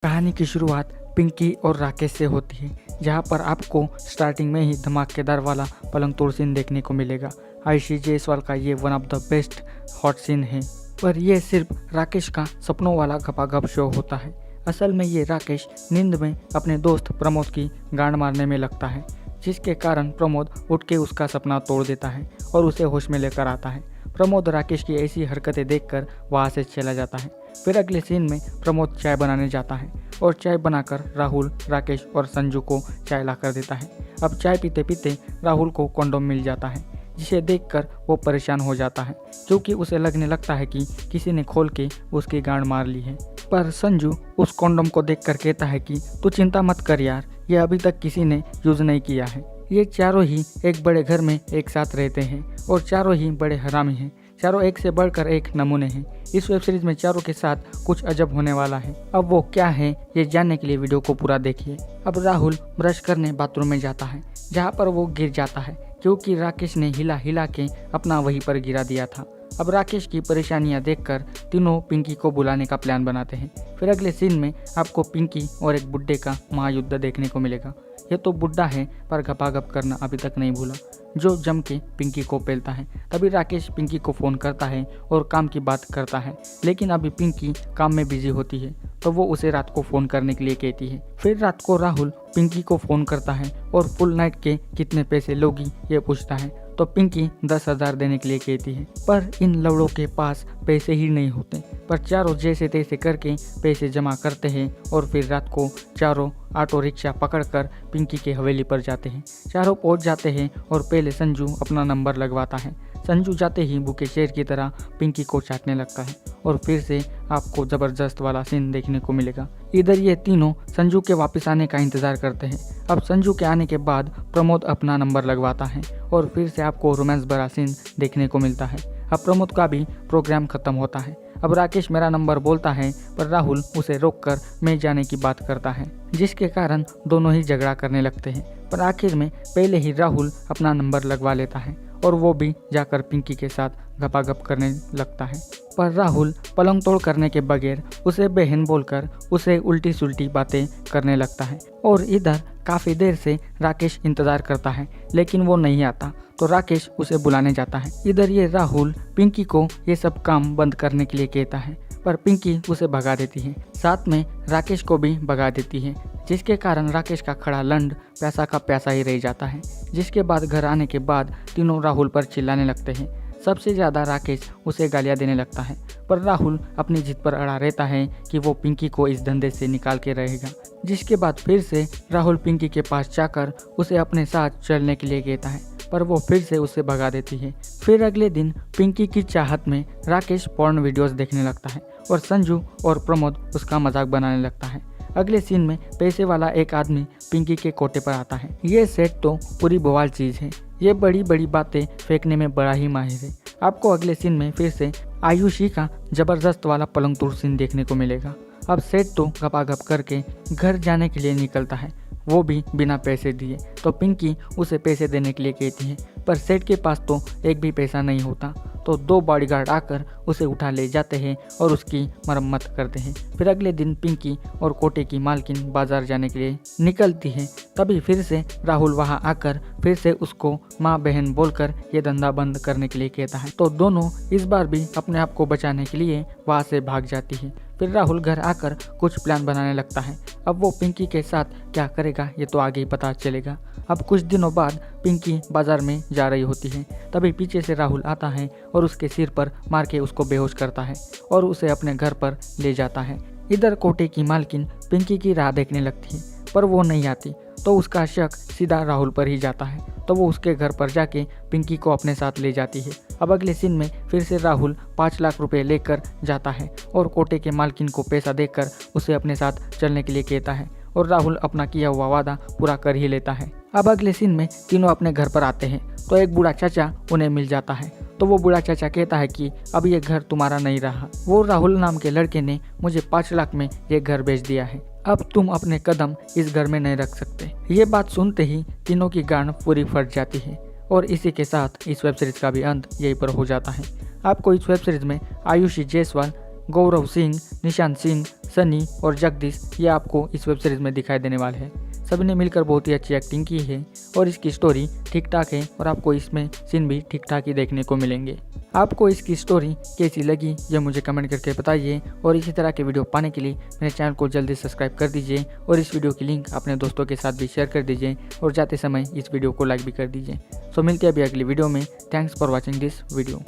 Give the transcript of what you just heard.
कहानी की शुरुआत पिंकी और राकेश से होती है, जहां पर आपको स्टार्टिंग में ही धमाकेदार वाला पलंग तोड़ सीन देखने को मिलेगा। आयुषी जायसवाल का ये one of the best hot scene है, पर यह सिर्फ राकेश का सपनों वाला गपागप शो होता है। असल में ये राकेश नींद में अपने दोस्त प्रमोद की गांड मारने में लगता है, जिसके कारण प्रमोद उठ के उसका सपना तोड़ देता है और उसे होश में लेकर आता है। प्रमोद राकेश की ऐसी हरकतें देखकर वहाँ से चला जाता है। फिर अगले सीन में प्रमोद चाय बनाने जाता है और चाय बनाकर राहुल, राकेश और संजू को चाय ला कर देता है। अब चाय पीते पीते राहुल को कंडोम मिल जाता है, जिसे देखकर वो परेशान हो जाता है, क्योंकि उसे लगने लगता है कि किसी ने खोल के उसकी गांड मार ली है। पर संजू उस कंडोम को देखकर कहता है कि तू चिंता मत कर यार, ये अभी तक किसी ने यूज नहीं किया है। ये चारों ही एक बड़े घर में एक साथ रहते हैं और चारों ही बड़े हरामी हैं। चारों एक से बढ़कर एक नमूने हैं। इस वेब सीरीज में चारों के साथ कुछ अजब होने वाला है। अब वो क्या है ये जानने के लिए वीडियो को पूरा देखिए। अब राहुल ब्रश करने बाथरूम में जाता है, जहाँ पर वो गिर जाता है, क्योंकि राकेश ने हिला हिला के अपना वहीं पर गिरा दिया था। अब राकेश की परेशानियां देखकर तीनों पिंकी को बुलाने का प्लान बनाते हैं। फिर अगले सीन में आपको पिंकी और एक बुड्ढे का महायुद्ध देखने को मिलेगा। ये तो बुड्ढा है, पर गपागप करना अभी तक नहीं भूला, जो जम के पिंकी को पेलता है। तभी राकेश पिंकी को फ़ोन करता है और काम की बात करता है, लेकिन अभी पिंकी काम में बिजी होती है, तो वो उसे रात को फ़ोन करने के लिए कहती है। फिर रात को राहुल पिंकी को फ़ोन करता है और फुल नाइट के कितने पैसे लोगी ये पूछता है, तो पिंकी 10,000 देने के लिए कहती है। पर इन लवड़ों के पास पैसे ही नहीं होते, पर चारों जैसे तैसे करके पैसे जमा करते हैं और फिर रात को चारों ऑटो रिक्शा पकड़कर पिंकी के हवेली पर जाते हैं। चारों पहुंच जाते हैं और पहले संजू अपना नंबर लगवाता है। संजू जाते ही भूखे शेर की तरह पिंकी को चाटने लगता है और फिर से आपको ज़बरदस्त वाला सीन देखने को मिलेगा। इधर ये तीनों संजू के वापस आने का इंतज़ार करते हैं। अब संजू के आने के बाद प्रमोद अपना नंबर लगवाता है और फिर से आपको रोमांस भरा सीन देखने को मिलता है। अब प्रमोद का भी प्रोग्राम खत्म होता है। अब राकेश मेरा नंबर बोलता है, पर राहुल उसे रोककर मैं जाने की बात करता है, जिसके कारण दोनों ही झगड़ा करने लगते हैं। पर आखिर में पहले ही राहुल अपना नंबर लगवा लेता है और वो भी जाकर पिंकी के साथ गपागप करने लगता है। पर राहुल पलंग तोड़ करने के बगैर उसे बहन बोलकर उसे उल्टी सुल्टी बातें करने लगता है। और इधर काफ़ी देर से राकेश इंतज़ार करता है, लेकिन वो नहीं आता, तो राकेश उसे बुलाने जाता है। इधर ये राहुल पिंकी को ये सब काम बंद करने के लिए कहता है, पर पिंकी उसे भगा देती है, साथ में राकेश को भी भगा देती है, जिसके कारण राकेश का खड़ा लंड पैसा का पैसा ही रह जाता है। जिसके बाद घर आने के बाद तीनों राहुल पर चिल्लाने लगते हैं। सबसे ज़्यादा राकेश उसे गालियाँ देने लगता है, पर राहुल अपनी जिद पर अड़ा रहता है कि वो पिंकी को इस धंधे से निकाल के रहेगा। जिसके बाद फिर से राहुल पिंकी के पास जाकर उसे अपने साथ चलने के लिए कहता है, पर वो फिर से उसे भगा देती है। फिर अगले दिन पिंकी की चाहत में राकेश पॉर्न वीडियोस देखने लगता है और संजू और प्रमोद उसका मजाक बनाने लगता है। अगले सीन में पैसे वाला एक आदमी पिंकी के कोटे पर आता है। ये सेट तो पूरी बवाल चीज़ है, ये बड़ी बड़ी बातें फेंकने में बड़ा ही माहिर है। आपको अगले सीन में फिर से आयुषी का जबरदस्त वाला पलंग तोड़ सीन देखने को मिलेगा। अब सेट तो गपागप करके घर जाने के लिए निकलता है, वो भी बिना पैसे दिए, तो पिंकी उसे पैसे देने के लिए कहती है, पर सेठ के पास तो एक भी पैसा नहीं होता, तो 2 बॉडीगार्ड आकर उसे उठा ले जाते हैं और उसकी मरम्मत करते हैं। फिर अगले दिन पिंकी और कोटे की मालकिन बाजार जाने के लिए निकलती है। तभी फिर से राहुल वहां आकर फिर से उसको माँ बहन बोलकर ये धंधा बंद करने के लिए कहता है, तो दोनों इस बार भी अपने आप को बचाने के लिए वहां से भाग जाती है। फिर राहुल घर आकर कुछ प्लान बनाने लगता है। अब वो पिंकी के साथ क्या करेगा ये तो आगे ही पता चलेगा। अब कुछ दिनों बाद पिंकी बाजार में जा रही होती है, तभी पीछे से राहुल आता है और उसके सिर पर मार के उसको बेहोश करता है और उसे अपने घर पर ले जाता है। इधर कोटे की मालकिन पिंकी की राह देखने लगती है, पर वो नहीं आती, तो उसका शक सीधा राहुल पर ही जाता है, तो वो उसके घर पर जाके पिंकी को अपने साथ ले जाती है। अब अगले सीन में फिर से राहुल 5 लाख रुपए लेकर जाता है और कोटे के मालकिन को पैसा देकर उसे अपने साथ चलने के लिए कहता है और राहुल अपना किया हुआ वादा पूरा कर ही लेता है। अब अगले सीन में तीनों अपने घर पर आते हैं, तो एक बूढ़ा चाचा उन्हें मिल जाता है, तो वो बूढ़ा चाचा कहता है कि अब ये घर तुम्हारा नहीं रहा, वो राहुल नाम के लड़के ने मुझे 5 लाख में ये घर बेच दिया है, अब तुम अपने कदम इस घर में नहीं रख सकते। ये बात सुनते ही तीनों की गांड पूरी फट जाती है और इसी के साथ इस वेब सीरीज का भी अंत यहीं पर हो जाता है। आपको इस वेब सीरीज में आयुषी जायसवाल, गौरव सिंह, निशांत सिंह, सनी और जगदीश ये आपको इस वेब सीरीज़ में दिखाई देने वाले हैं। सभी ने मिलकर बहुत ही अच्छी एक्टिंग की है और इसकी स्टोरी ठीक ठाक है और आपको इसमें सीन भी ठीक ठाक ही देखने को मिलेंगे। आपको इसकी स्टोरी कैसी लगी ये मुझे कमेंट करके बताइए और इसी तरह के वीडियो पाने के लिए मेरे चैनल को जल्दी सब्सक्राइब कर दीजिए और इस वीडियो की लिंक अपने दोस्तों के साथ भी शेयर कर दीजिए और जाते समय इस वीडियो को लाइक भी कर दीजिए। सो मिलते हैं अभी अगली वीडियो में। Thanks for watching this video.